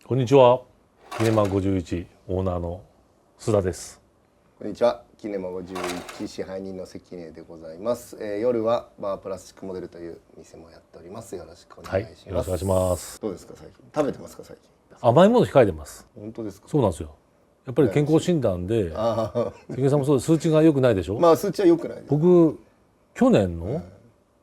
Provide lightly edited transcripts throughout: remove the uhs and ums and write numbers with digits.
こんにちは。キネマ51オーナーの須田です。こんにちは。キネマ51支配人の関根でございます。夜はバープラスチックモデルという店もやっております。よろしくお願いします。はい、よろしくお願いします。どうですか最近？食べてますか最近？甘いもの控えてます。本当ですか？そうなんですよ。やっぱり健康診断で、関根さんもそうです。数値が良くないでしょ。まあ数値は良くないです。僕去年の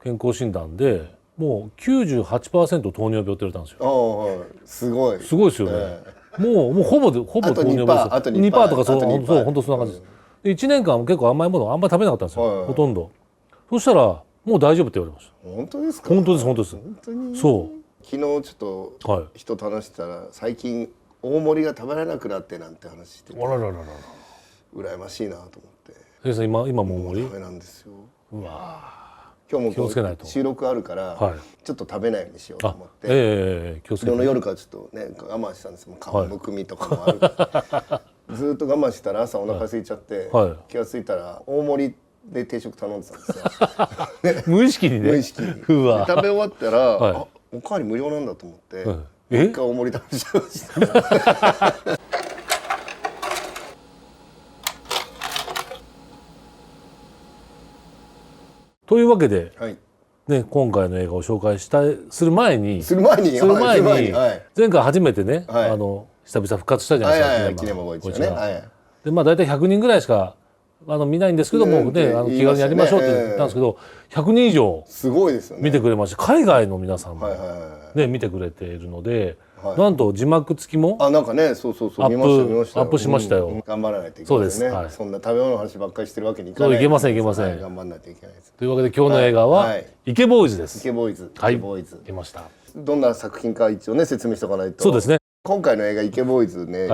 健康診断でもう 98% 糖尿病って言われたんですよ。すごい。すごいですよね。もうほぼ糖尿病です。あと 2% とかそう本当そんな感じです。で1年間結構甘いものあんまり食べなかったんですよ。ほとんど。そしたらもう大丈夫って言われました。本当ですか？本当です本当です。本当に。そう。昨日ちょっと人と話したら最近大盛りが食べられなくなってなんて話してて、あららららら。羨ましいなと思って。先生今も大盛り？ダメなんですよ。うわ。今日も気をつけないと収録あるから、ちょっと食べないようにしようと思って、気をつけて。昨日の夜からちょっとね我慢したんですよ。皮むくみとかもあるから、ずっと我慢したら朝お腹空いちゃって、気がついたら大盛りで定食頼んでたんですよ無意識にね。無意識に。食べ終わったら、おかわり無料なんだと思って、一回大盛り食べちゃいましたというわけで、ね、今回の映画を紹介する前に前回初めてね、久々復活したじゃないですか。キネマ51ね。で大体100人ぐらいしか見ないんですけどもね、気軽にやりましょうって言ったんですけど、100人以上見てくれまして、海外の皆さんもね見てくれているので、なんと字幕付きもなんかね、そうアップしましたよ。頑張らないといけないですね。そんな食べ物の話ばっかりしてるわけにいかない。そういけません。頑張らないといけないです。というわけで今日の映画はイケボーイズです。イケボーイズ。はい、出ました。どんな作品か一応ね説明しておかないと。そうですね。今回の映画イケボーイズね、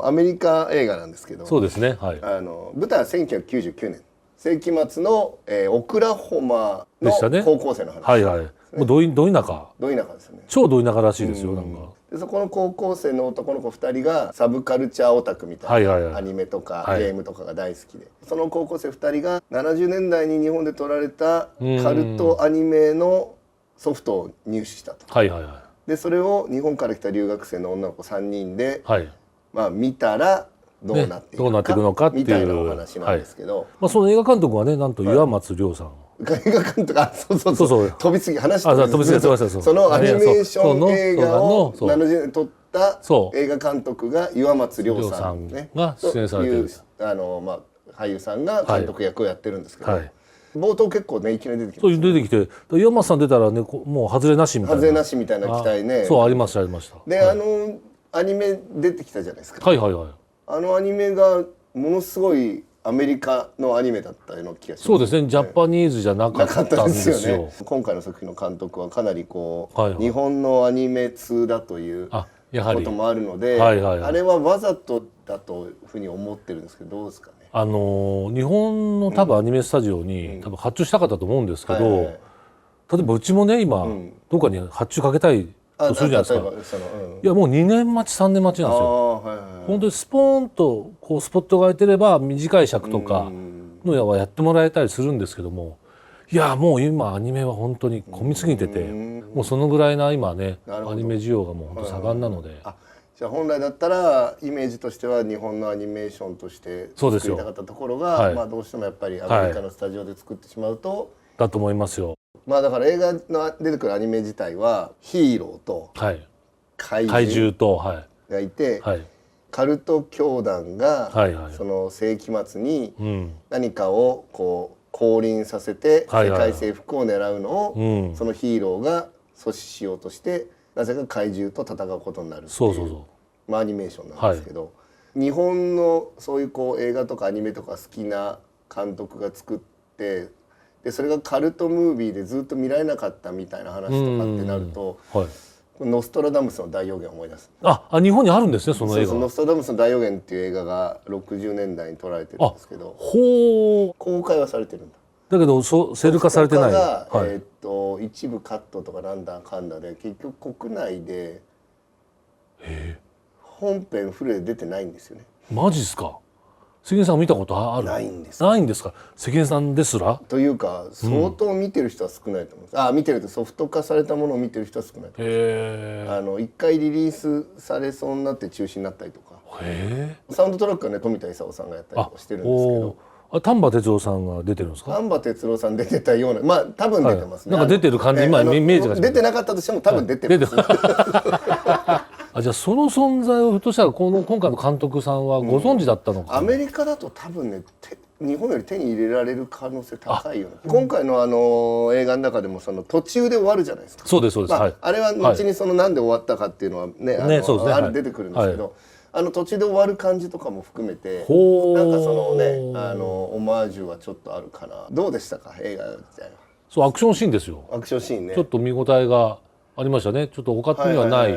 アメリカ映画なんですけど、そうですね。舞台は1999年、世紀末のオクラホマの高校生の話。もうど田舎ですよね。超ど田舎らしいですよ。なんかでそこの高校生の男の子2人がサブカルチャーオタクみたいなアニメとかゲームとかが大好きで、その高校生2人が70年代に日本で撮られたカルトアニメのソフトを入手したと。でそれを日本から来た留学生の女の子3人で、見たらどうなっていくのかみたいなお話なんですけど、その映画監督はね、なんと岩松亮さん。映画監督、そう飛びすぎ話してそのアニメーション映画を70年撮った映画監督が岩松亮さんねが出演されてる俳優さんが監督役をやってるんですけど、冒頭結構ねいきなり出てきて、岩松さん出たらねもう外れなしみたいな期待ね。そうありましたでアニメ出てきたじゃないですか。あのアニメがものすごいアメリカのアニメだったような気がします。そうですね。ジャパニーズじゃなかったんですよ。今回の作品の監督はかなり日本のアニメ通だということもあるので、あれはわざとだというふうに思ってるんですけど、どうですかね。日本の多分アニメスタジオに多分発注したかったと思うんですけど、例えばうちもね今どっかに発注かけたいとするじゃないですか。いやもう2年待ち3年待ちなんですよ。本当にスポーンとスポットが空いてれば短い尺とかのはやってもらえたりするんですけども、いやもう今アニメは本当に混みすぎてて、もうそのぐらいな今ねアニメ需要がもう本当盛んなので。じゃあ本来だったらイメージとしては日本のアニメーションとして作りたかったところが、どうしてもやっぱりアメリカのスタジオで作ってしまうと、だと思いますよ。だから映画の出てくるアニメ自体はヒーローと怪獣とがいて、カルト教団がその世紀末に何かを降臨させて世界征服を狙うのをそのヒーローが阻止しようとしてなぜか怪獣と戦うことになるっていうアニメーションなんですけど、日本のそういう映画とかアニメとか好きな監督が作ってでそれがカルトムービーでずっと見られなかったみたいな話とかってなると、ノストラダムスの大予言を思い出す。日本にあるんですね、その映画。ノストラダムスの大予言っていう映画が60年代に撮られてるんですけど、公開はされてるんだ。だけどセル化されてない。一部カットとかなんだかんだで結局国内で本編フルで出てないんですよね。マジっすか。関根さん見たことある？ないんです。ないんですか？関根さんですら？というか相当見てる人は少ないと思います。見てるとソフト化されたものを見てる人は少ないと思います。一回リリースされそうになって中止になったりとか。サウンドトラックはね富田勲さんがやったりとかしてるんですけど。丹波哲郎さんが出てるんですか？丹波哲郎さん出てたような、多分出てますね。なんか出てる感じ、今イメージが出てなかったとしても多分出てます。じゃあその存在をひょっとしたら今回の監督さんはご存知だったのか、アメリカだと多分ね日本より手に入れられる可能性高いよね。今回の映画の中でもその途中で終わるじゃないですか。そうですそうです。あれは後にそのなんで終わったかっていうのはね出てくるんですけど、途中で終わる感じとかも含めてなんかそのねオマージュはちょっとあるかな。どうでしたか映画自体は？そう、アクションシーンですよ。アクションシーンね。ちょっと見応えがありましたね。ちょっと他にはない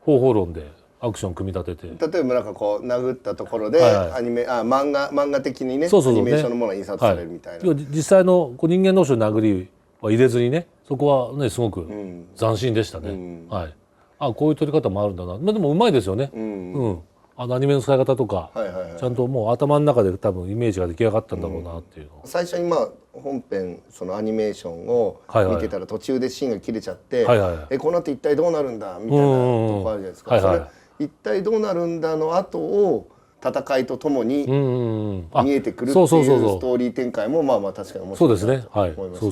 方法論でアクション組み立てて、例えばなんかこう殴ったところで漫画的にねアニメーションのものが印刷されるみたいな。実際の人間同士の殴りは入れずにね、そこはねすごく斬新でしたね。こういう撮り方もあるんだな。でもうまいですよね。アニメの使い方とかちゃんともう頭の中で多分イメージが出来上がったんだろうなっていうの。最初に本編そのアニメーションを見てたら途中でシーンが切れちゃってこの後一体どうなるんだみたいなとこあるじゃないですか。それ一体どうなるんだの後を戦いとともに見えてくるっていうストーリー展開も確かに面白いなと思います。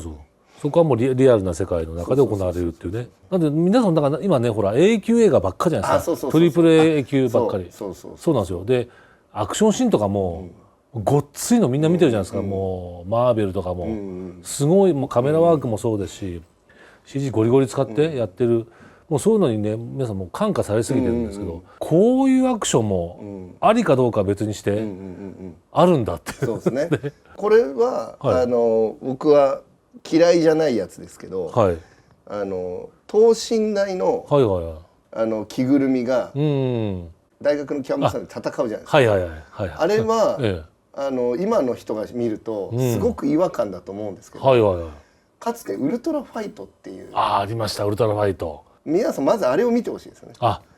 そこはもうリアルな世界の中で行われるっていうね。なんで皆さんだから今ねほら A 級映画ばっかじゃないですか。トリプル A 級ばっかり。そうなんですよ。でアクションシーンとかもごっついのみんな見てるじゃないですか。もうマーベルとかもすごいもうカメラワークもそうですし CG ゴリゴリ使ってやってる。もうそういうのにね皆さんもう感化されすぎてるんですけど、こういうアクションもありかどうかは別にしてあるんだって。そうですね。これは僕は嫌いじゃないやつですけど、等身大の着ぐるみが大学のキャンパスで戦うじゃないですか。あれは今の人が見るとすごく違和感だと思うんですけど、かつてウルトラファイトっていうありました。ウルトラファイト、皆さんまずあれを見てほしいですよね。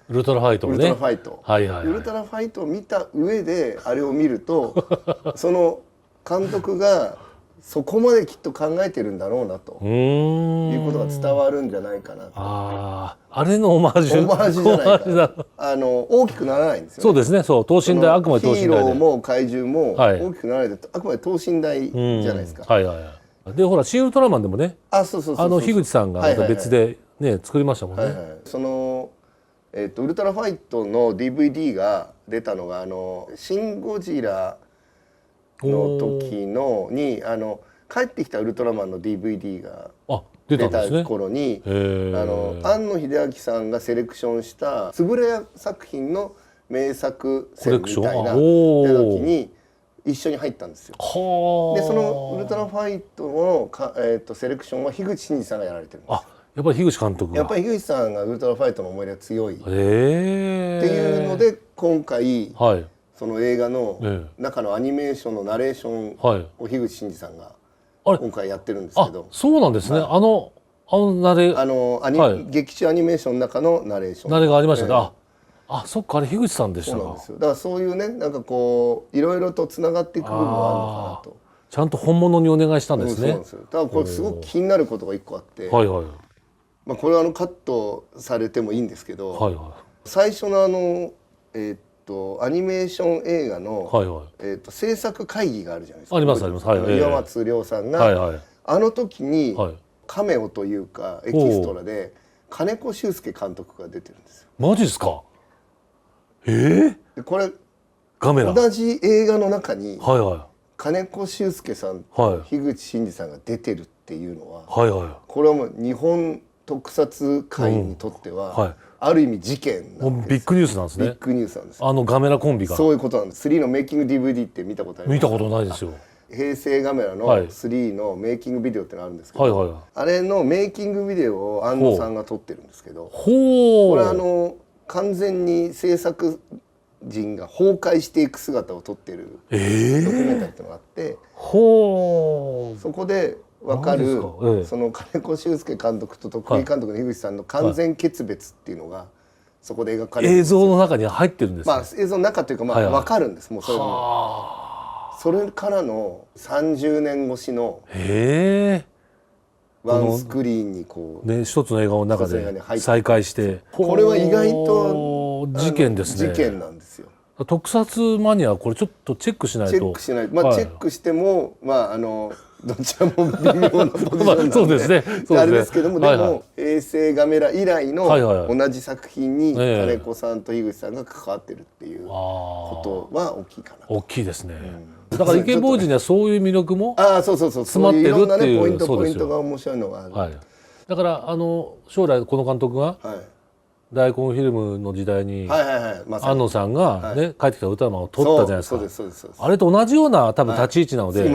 ウルトラファイトね。ウルトラファイト、ウルトラファイトを見た上であれを見るとその監督がそこまできっと考えてるんだろうなということが伝わるんじゃないかなと。あれのオマージュ。オマージュじゃないか。大きくならないんですよね。そうですね。そう等身大、あくまで等身大で。ヒーローも怪獣も大きくならないで、あくまで等身大じゃないですか。でほらシン・ウルトラマンでもね、そう樋口さんがまた別でね作りましたもんね。そのウルトラファイトの DVD が出たのがシン・ゴジラの時に帰ってきたウルトラマンの DVD が出た頃に庵野秀明さんがセレクションした円谷作品の名作選みたいな出た時に一緒に入ったんですよ。でそのウルトラファイトのセレクションは樋口真嗣さんがやられてるんです。やっぱり樋口監督がやっぱり樋口さんがウルトラファイトの思い出が強いっていうので今回その映画の中のアニメーションのナレーションを樋口真嗣さんが今回やってるんですけど。そうなんですね。劇中アニメーションの中のナレーション。ナレがありましたね。そっか、あれ樋口さんでしたか。そうなんですよ。だからそういうねなんかこういろいろとつながっていく部分があるのかなと。ちゃんと本物にお願いしたんですね。そうなんですよ。だからこれすごく気になることが一個あって、これはカットされてもいいんですけど、最初のアニメーション映画の制作会議があるじゃないですか。ありますあります。岩松亮さんがあの時にカメオというかエキストラで金子修介監督が出てるんですよ。マジですか。これ同じ映画の中に金子修介さんと樋口真嗣さんが出てるっていうのは、これはもう日本特撮界にとってはある意味事件なんです。ビッグニュースなんですね。ビッグニュースなんです。ガメラコンビが。そういうことなんです。3のメイキング DVD って見たことあります？見たことないですよ。平成ガメラの3のメイキングビデオってのあるんですけど、あれのメイキングビデオを安野さんが撮ってるんですけど、これ完全に制作陣が崩壊していく姿を撮ってるドキュメンタリーっていうのがあって、そこで分かるその金子修介監督と徳井監督の樋口さんの完全決別っていうのがそこで描かれる。映像の中に入ってるんですね。映像の中というか分かるんです。もうそれもそれからの30年越しのワンスクリーンにこう、ね、一つの映画の中で再会して、これは意外と事件ですね。事件なんですよ。特撮マニアはこれちょっとチェックしないと。チェックしない、まあ、チェックしてもまあどちらも微妙なポジションなんでそうですね、あれですけども、でも平成ガメラ以来の同じ作品に金子さんと樋口さんが関わってるっていうことは大きいかな。大きいですね。だから池坊主にはそういう魅力も詰まってるっていう、いろんなねポイントが面白いのがある。だから将来この監督が大根フィルムの時代に庵野さんがね帰ってきたウルトラマンを撮ったじゃないですか。あれと同じような多分立ち位置なので、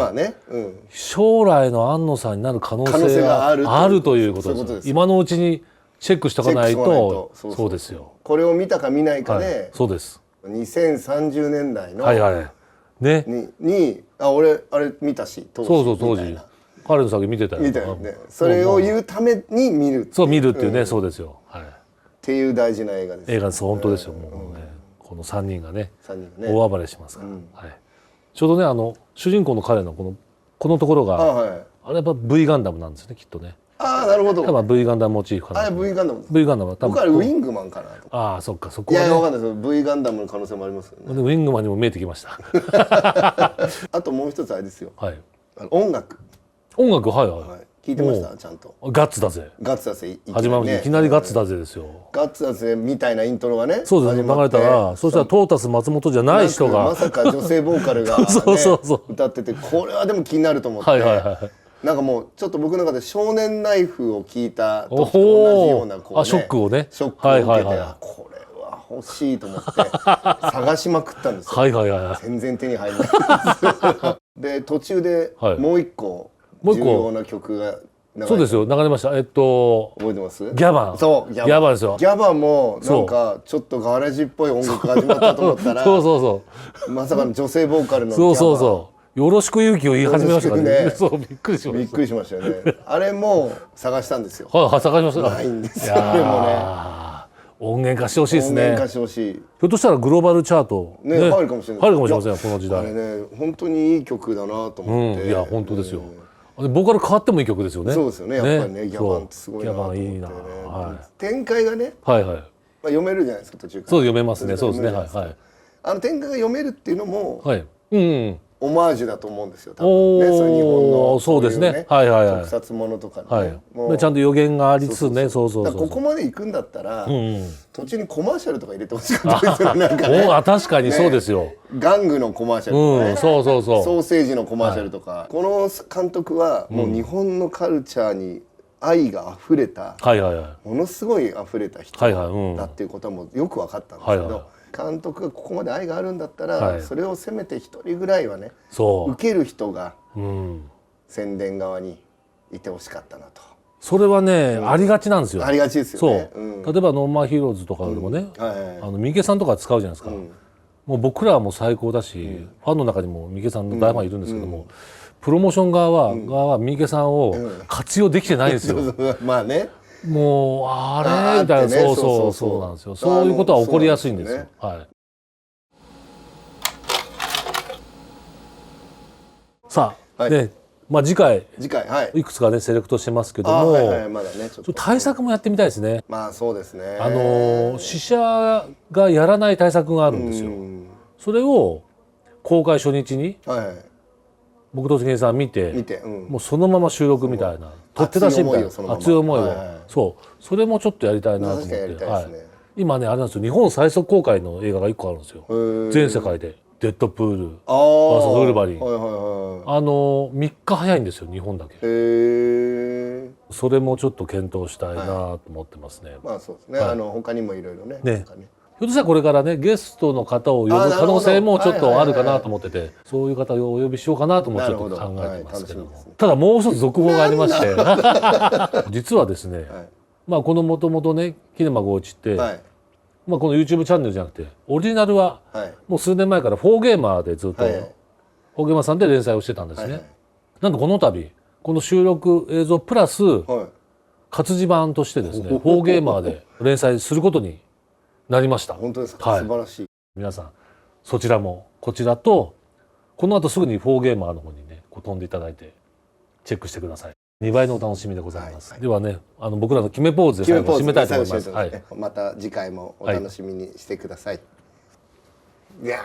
将来の庵野さんになる可能性があるということです。今のうちにチェックしておかないと。そうですよ。これを見たか見ないかで、そうです。2030年代のねに俺あれ見たし、当時彼の作品見てたよ。見たよね。それを言うために見る。そう見るっていうね、そうですよ。っていう大事な映画です。映画です。本当ですよ。もうね、この3人がね、大暴れしますから。ちょうどね、主人公の彼のこのところが、あれやっぱ V ガンダムなんですね、きっとね。ああ、なるほど。多分 V ガンダムモチーフかな。あれ V ガンダム。V ガンダムは多分。僕はウィングマンかなと。ああ、そっか、そこはね。いや、わかんないです。V ガンダムの可能性もありますよね。ウィングマンにも見えてきました。あともう一つあれですよ。はい。音楽。音楽、はい。聞いてましたちゃんと。ガッツだぜ。ガッツだぜ。始まるいきなりガッツだぜですよ。ガッツだぜみたいなイントロがね。そうですね。流れたら、そしたらトータス松本じゃない人が。まさか女性ボーカルが歌ってて、これはでも気になると思って。なんかもうちょっと僕の中で少年ナイフを聞いた時と同じようなショックをね。ショックを受けて、これは欲しいと思って探しまくったんですよ。全然手に入らない。で途中でもう一個重要な曲がそうですよ、流れました。覚えてます？ギャバン。そう、ギャバンですよ。ギャバンもなんかちょっとガレージっぽい音楽が始まったと思ったらまさかの女性ボーカルのギャバン。よろしく勇気を言い始めましたからね。そう、びっくりしました。びっくりしましたよね。あれも探したんですよ。探しました。ないんですよ。でもね。音源化してほしいですね。音源化してほしい。ひょっとしたらグローバルチャートね入るかもしれない。入るかもしれませんよこの時代。あれね本当にいい曲だなと思って。いや本当ですよ。ボーカル変わってもいい曲ですよね。そうですよね。やっぱりねギャバンってすごいなと思ってね。ギャバンいいな。展開がね。読めるじゃないですか途中から。そう読めますね。そうですね。展開が読めるっていうのも。オマージュだと思うんですよ。多分ね、そういう日本のそうですね。特撮ものとかね。ちゃんと予言がありつつね、そう。ここまで行くんだったら、途中にコマーシャルとか入れてほしかったですよ。なんかね。確かにそうですよ。玩具のコマーシャルとかね。そう。ソーセージのコマーシャルとか。この監督はもう日本のカルチャーに愛が溢れた、ものすごい溢れた人だっていうことはもうよく分かったんですけど。監督がここまで愛があるんだったら、それをせめて一人ぐらいはね受ける人が宣伝側にいてほしかったなと。それはね、ありがちなんですよ。ありがちですよね。例えばノーマンヒーローズとかでもね三池さんとか使うじゃないですか。もう僕らはもう最高だし、ファンの中にも三池さんの大ファンいるんですけども、プロモーション側は三池さんを活用できてないんですよ。まあね。もうあれみたいな、そうなんですよ。そういうことは起こりやすいんですよ。さあね、次回いくつかねセレクトしてますけども、対策もやってみたいですね。まあそうですね。試写がやらない対策があるんですよ。それを公開初日に僕と関根さん見て、もうそのまま収録みたいな、撮って出しみたいな熱い思いを、それもちょっとやりたいなと思って、今ねあれなんですよ、日本最速公開の映画が1個あるんですよ。全世界でデッドプール vs ウルヴァリン、3日早いんですよ日本だけ。それもちょっと検討したいなと思ってますね。まあそうですね。他にもいろいろね。ひょっとしたらこれからねゲストの方を呼ぶ可能性もちょっとあるかなと思ってて、そういう方をお呼びしようかなともちょっと考えてますけども、ただもう一つ続報がありまして実はですね、このもともとねキネマゴーチって、この YouTube チャンネルじゃなくてオリジナルはもう数年前からフォーゲーマーでずっとフォーゲーマーさんで連載をしてたんですね。なんとこの度この収録映像プラス活字版としてですねフォーゲーマーで連載することになりました。本当ですか。素晴らしい。皆さんそちらもこちらとこの後すぐに4ゲーマーの方にねこう飛んでいただいてチェックしてください。2倍のお楽しみでございます。はい、ではね僕らの決めポーズで最後締めたいと思います。はい、また次回もお楽しみにしてください。いやー